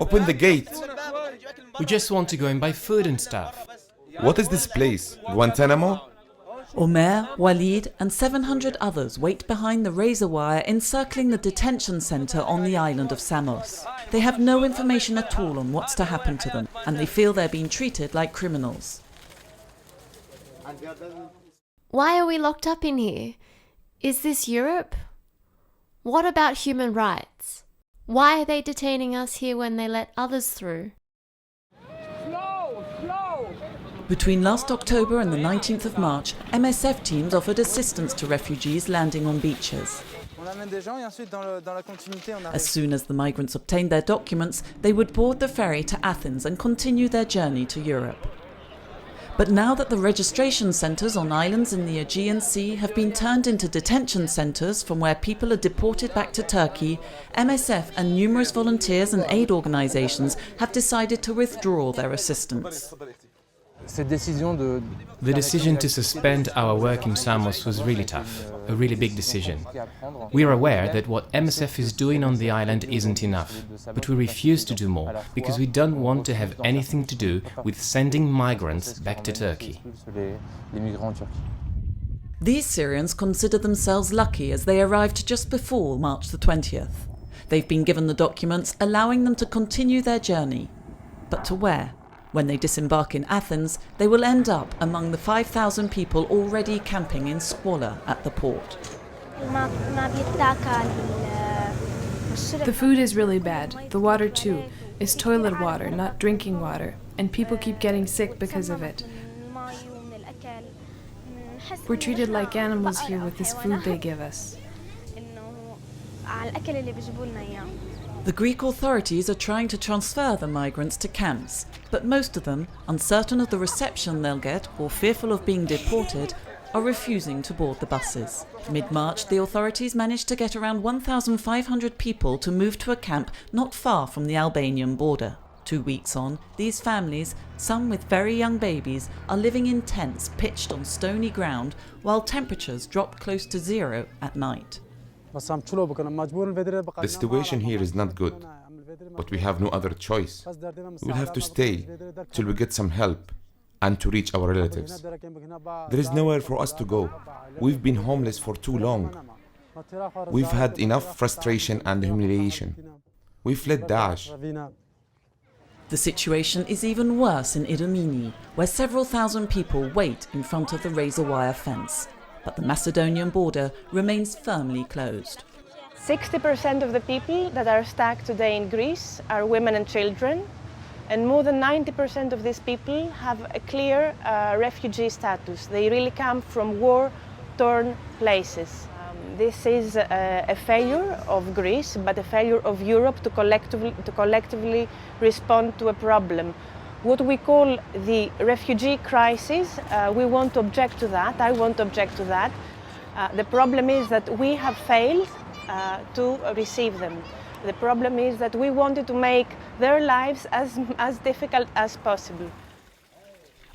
Open the gate. We just want to go and buy food and stuff. What is this place? Guantanamo? Omer, Walid and 700 others wait behind the razor wire encircling the detention centre on the island of Samos. They have no information at all on what's to happen to them, and they feel they're being treated like criminals. Why are we locked up in here? Is this Europe? What about human rights? Why are they detaining us here when they let others through? Between last October and the 19th of March, MSF teams offered assistance to refugees landing on beaches. As soon as the migrants obtained their documents, they would board the ferry to Athens and continue their journey to Europe. But now that the registration centres on islands in the Aegean Sea have been turned into detention centres from where people are deported back to Turkey, MSF and numerous volunteers and aid organisations have decided to withdraw their assistance. The decision to suspend our work in Samos was really tough, a really big decision. We are aware that what MSF is doing on the island isn't enough, but we refuse to do more because we don't want to have anything to do with sending migrants back to Turkey. These Syrians consider themselves lucky as they arrived just before March the 20th. They've been given the documents allowing them to continue their journey. But to where? When they disembark in Athens, they will end up among the 5,000 people already camping in squalor at the port. The food is really bad. The water too. It's toilet water, not drinking water, and people keep getting sick because of it. We're treated like animals here with this food they give us. The Greek authorities are trying to transfer the migrants to camps, but most of them, uncertain of the reception they'll get or fearful of being deported, are refusing to board the buses. Mid-March, the authorities managed to get around 1,500 people to move to a camp not far from the Albanian border. 2 weeks on, these families, some with very young babies, are living in tents pitched on stony ground while temperatures drop close to zero at night. The situation here is not good, but we have no other choice. We will have to stay till we get some help and to reach our relatives. There is nowhere for us to go. We've been homeless for too long. We've had enough frustration and humiliation. We fled Daesh. The situation is even worse in Idomeni, where several thousand people wait in front of the razor wire fence. But the Macedonian border remains firmly closed. 60% of the people that are stuck today in Greece are women and children, and more than 90% of these people have a clear refugee status. They really come from war-torn places. This is a failure of Greece, but a failure of Europe to collectively respond to a problem. What we call the refugee crisis, we want to object to that. I want to object to that. The problem is that we have failed to receive them. The problem is that we wanted to make their lives as difficult as possible.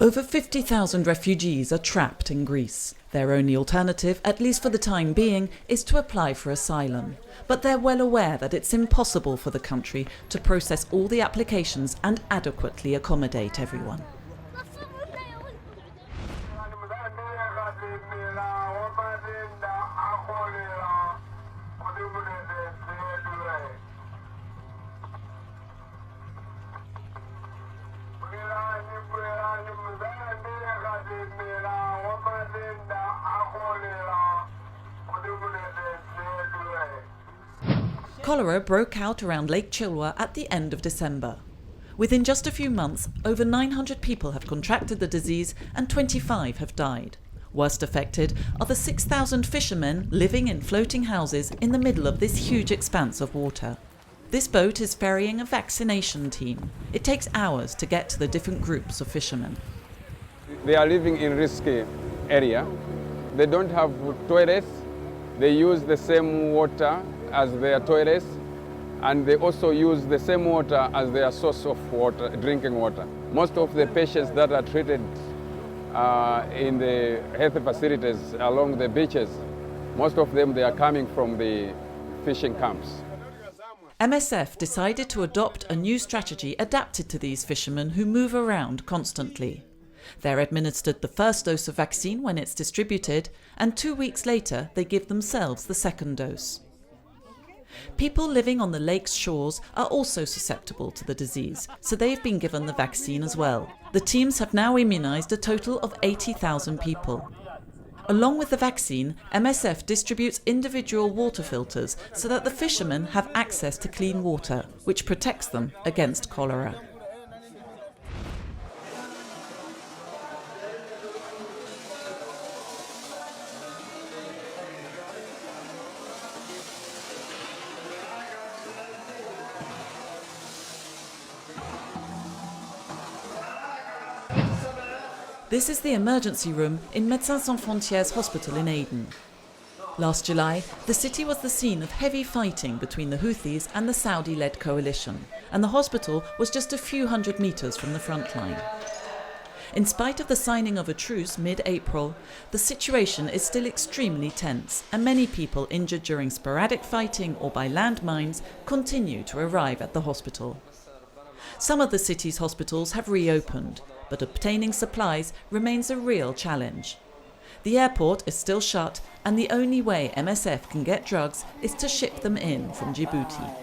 Over 50,000 refugees are trapped in Greece. Their only alternative, at least for the time being, is to apply for asylum. But they're well aware that it's impossible for the country to process all the applications and adequately accommodate everyone. Cholera broke out around Lake Chilwa at the end of December. Within just a few months, over 900 people have contracted the disease and 25 have died. Worst affected are the 6,000 fishermen living in floating houses in the middle of this huge expanse of water. This boat is ferrying a vaccination team. It takes hours to get to the different groups of fishermen. They are living in risky area. They don't have toilets. They use the same water as their toilets, and they also use the same water as their source of water, drinking water. Most of the patients that are treated in the health facilities along the beaches, most of them, they are coming from the fishing camps. MSF decided to adopt a new strategy adapted to these fishermen who move around constantly. They're administered the first dose of vaccine when it's distributed, and 2 weeks later they give themselves the second dose. People living on the lake's shores are also susceptible to the disease, so they've been given the vaccine as well. The teams have now immunised a total of 80,000 people. Along with the vaccine, MSF distributes individual water filters so that the fishermen have access to clean water, which protects them against cholera. This is the emergency room in Médicos Sem Fronteiras hospital in Aden. Last July, the city was the scene of heavy fighting between the Houthis and the Saudi-led coalition, and the hospital was just a few hundred metres from the front line. In spite of the signing of a truce mid-April, the situation is still extremely tense, and many people injured during sporadic fighting or by landmines continue to arrive at the hospital. Some of the city's hospitals have reopened, but obtaining supplies remains a real challenge. The airport is still shut, and the only way MSF can get drugs is to ship them in from Djibouti.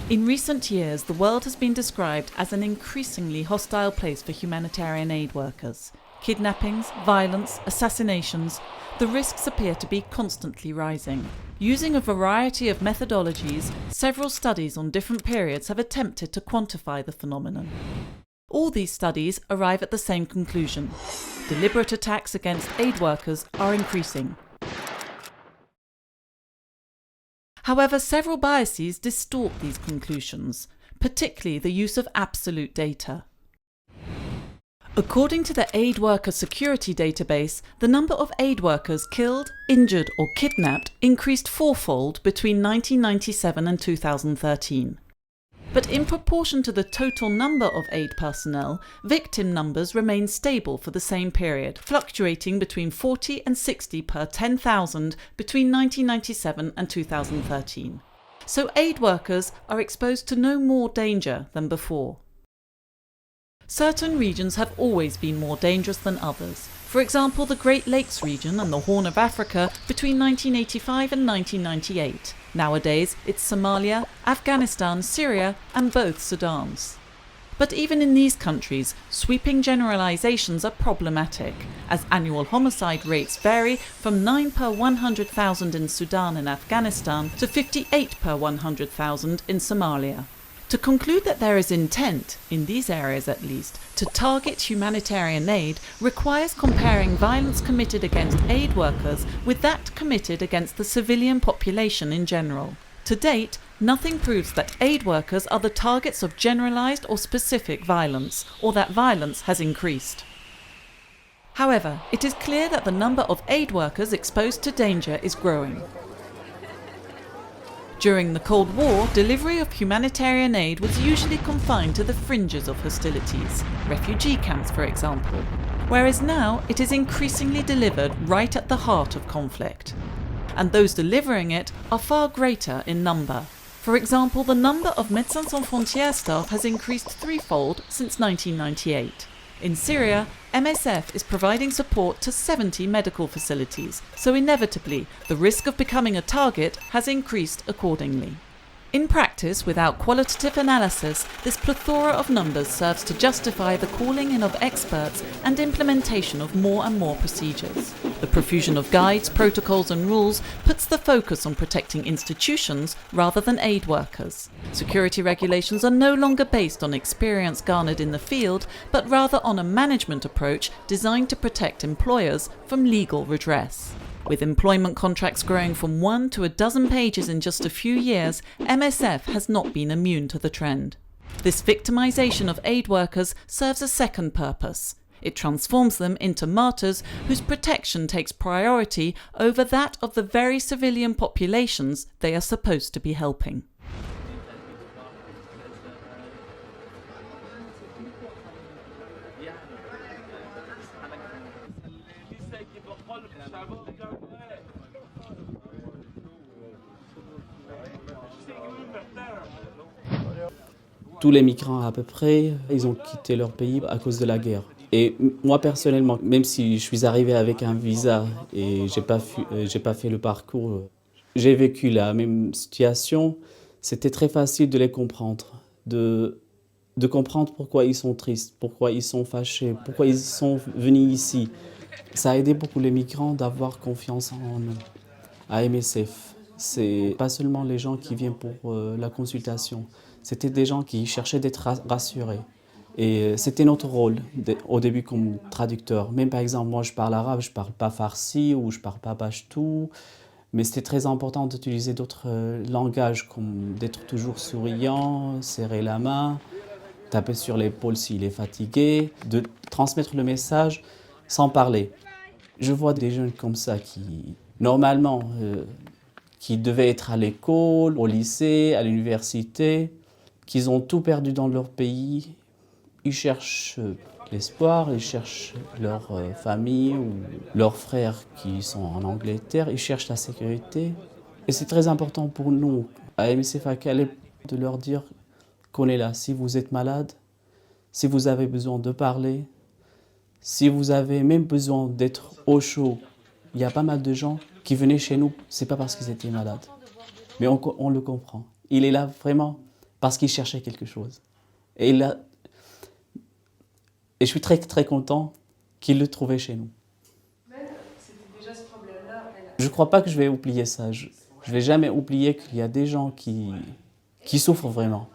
In recent years, the world has been described as an increasingly hostile place for humanitarian aid workers. Kidnappings, violence, assassinations, the risks appear to be constantly rising. Using a variety of methodologies, several studies on different periods have attempted to quantify the phenomenon. All these studies arrive at the same conclusion: deliberate attacks against aid workers are increasing. However, several biases distort these conclusions, particularly the use of absolute data. According to the Aid Worker Security Database, the number of aid workers killed, injured or kidnapped increased fourfold between 1997 and 2013. But in proportion to the total number of aid personnel, victim numbers remain stable for the same period, fluctuating between 40 and 60 per 10,000 between 1997 and 2013. So aid workers are exposed to no more danger than before. Certain regions have always been more dangerous than others. For example, the Great Lakes region and the Horn of Africa between 1985 and 1998. Nowadays, it's Somalia, Afghanistan, Syria and both Sudans. But even in these countries, sweeping generalizations are problematic, as annual homicide rates vary from 9 per 100,000 in Sudan and Afghanistan to 58 per 100,000 in Somalia. To conclude that there is intent, in these areas at least, to target humanitarian aid requires comparing violence committed against aid workers with that committed against the civilian population in general. To date, nothing proves that aid workers are the targets of generalized or specific violence, or that violence has increased. However, it is clear that the number of aid workers exposed to danger is growing. During the Cold War, delivery of humanitarian aid was usually confined to the fringes of hostilities, refugee camps for example, whereas now it is increasingly delivered right at the heart of conflict. And those delivering it are far greater in number. For example, the number of Médicos Sem Fronteiras staff has increased threefold since 1998. In Syria, MSF is providing support to 70 medical facilities, so inevitably the risk of becoming a target has increased accordingly. In practice, without qualitative analysis, this plethora of numbers serves to justify the calling in of experts and implementation of more and more procedures. The profusion of guides, protocols and rules puts the focus on protecting institutions rather than aid workers. Security regulations are no longer based on experience garnered in the field, but rather on a management approach designed to protect employers from legal redress. With employment contracts growing from 1 to a dozen pages in just a few years, MSF has not been immune to the trend. This victimization of aid workers serves a second purpose. It transforms them into martyrs whose protection takes priority over that of the very civilian populations they are supposed to be helping. Tous les migrants à peu près, ils ont quitté leur pays à cause de la guerre. Et moi personnellement, même si je suis arrivé avec un visa et j'ai pas fait le parcours, j'ai vécu la même situation, c'était très facile de les comprendre, de comprendre pourquoi ils sont tristes, pourquoi ils sont fâchés, pourquoi ils sont venus ici. Ça a aidé beaucoup les migrants d'avoir confiance en nous, à MSF. C'est pas seulement les gens qui viennent pour la consultation, c'était des gens qui cherchaient d'être rassurés. Et c'était notre rôle au début comme traducteur. Même par exemple, moi je parle arabe, je parle pas farsi ou je parle pas pachtou. Mais c'était très important d'utiliser d'autres langages, comme d'être toujours souriant, serrer la main, taper sur l'épaule s'il est fatigué, de transmettre le message sans parler. Je vois des jeunes comme ça qui, normalement, qui devaient être à l'école, au lycée, à l'université, qui ont tout perdu dans leur pays. Ils cherchent l'espoir, ils cherchent leur famille ou leurs frères qui sont en Angleterre, ils cherchent la sécurité. Et c'est très important pour nous, à MSF à Calais, de leur dire qu'on est là. Si vous êtes malade, si vous avez besoin de parler, si vous avez même besoin d'être au chaud, il y a pas mal de gens qui venaient chez nous, c'est pas parce qu'ils étaient malades. Mais on le comprend. Il est là vraiment parce qu'il cherchait quelque chose. Et je suis très très content qu'il le trouvait chez nous. Je ne crois pas que je vais oublier ça. Je ne vais jamais oublier qu'il y a des gens qui souffrent vraiment.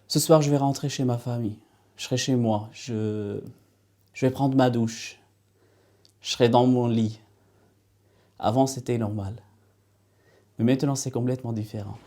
Ce soir, je vais rentrer chez ma famille. Je serai chez moi. Je vais prendre ma douche. Je serai dans mon lit. Avant, c'était normal. Mais maintenant, c'est complètement différent.